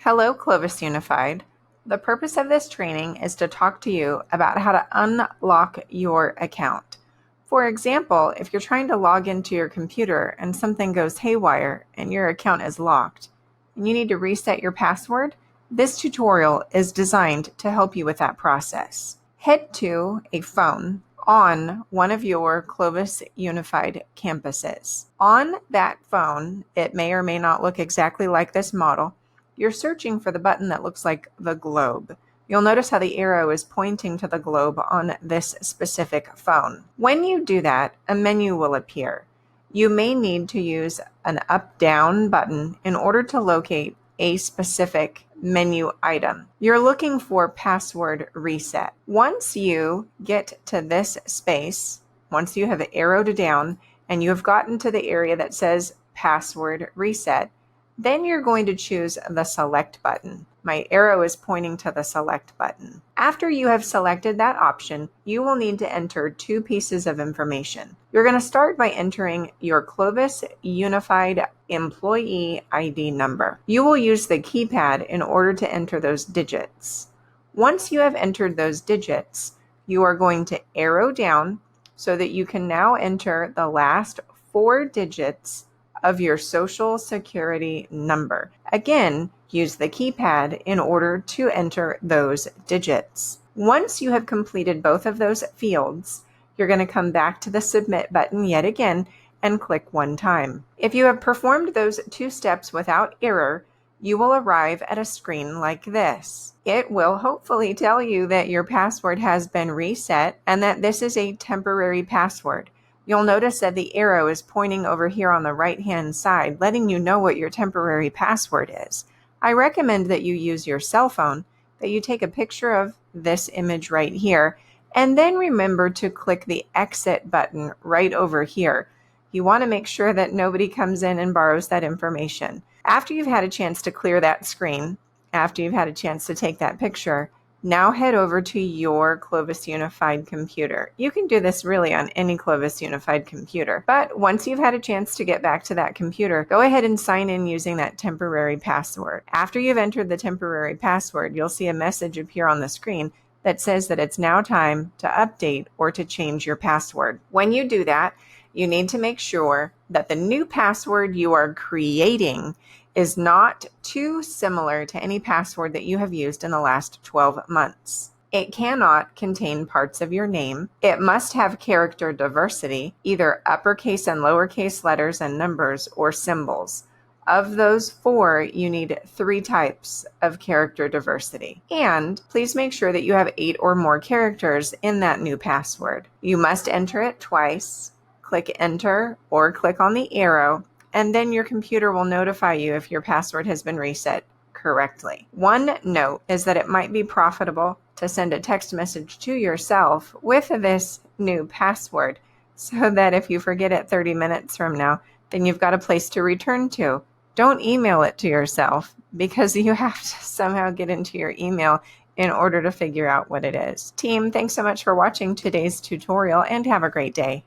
Hello, Clovis Unified. The purpose of this training is to talk to you about how to unlock your account. For example, if you're trying to log into your computer and something goes haywire and your account is locked and you need to reset your password, this tutorial is designed to help you with that process. Head to a phone on one of your Clovis Unified campuses. On that phone, it may or may not look exactly like this model. You're searching for the button that looks like the globe. You'll notice how the arrow is pointing to the globe on this specific phone. When you do that, a menu will appear. You may need to use an up-down button in order to locate a specific menu item. You're looking for password reset. Once you get to this space, once you have arrowed down and you have gotten to the area that says password reset, then you're going to choose the select button. My arrow is pointing to the select button. After you have selected that option, you will need to enter two pieces of information. You're going to start by entering your Clovis Unified Employee ID number. You will use the keypad in order to enter those digits. Once you have entered those digits, you are going to arrow down so that you can now enter the last 4 digits of your social security number. Again, use the keypad in order to enter those digits. Once you have completed both of those fields, you're going to come back to the submit button yet again and click one time. If you have performed those 2 steps without error, you will arrive at a screen like this. It will hopefully tell you that your password has been reset and that this is a temporary password. You'll notice that the arrow is pointing over here on the right-hand side, letting you know what your temporary password is. I recommend that you use your cell phone, that you take a picture of this image right here, and then remember to click the exit button right over here. You want to make sure that nobody comes in and borrows that information. After you've had a chance to clear that screen, after you've had a chance to take that picture, now head over to your Clovis Unified computer. You can do this really on any Clovis Unified computer, but once you've had a chance to get back to that computer, go ahead and sign in using that temporary password. After you've entered the temporary password, you'll see a message appear on the screen that says that it's now time to update or to change your password. When you do that, you need to make sure that the new password you are creating is not too similar to any password that you have used in the last 12 months. It cannot contain parts of your name. It must have character diversity, either uppercase and lowercase letters and numbers or symbols. Of those 4, you need 3 types of character diversity. And please make sure that you have 8 or more characters in that new password. You must enter it twice. Click enter or click on the arrow, and then your computer will notify you if your password has been reset correctly. One note is that it might be profitable to send a text message to yourself with this new password so that if you forget it 30 minutes from now, then you've got a place to return to. Don't email it to yourself because you have to somehow get into your email in order to figure out what it is. Team, thanks so much for watching today's tutorial and have a great day.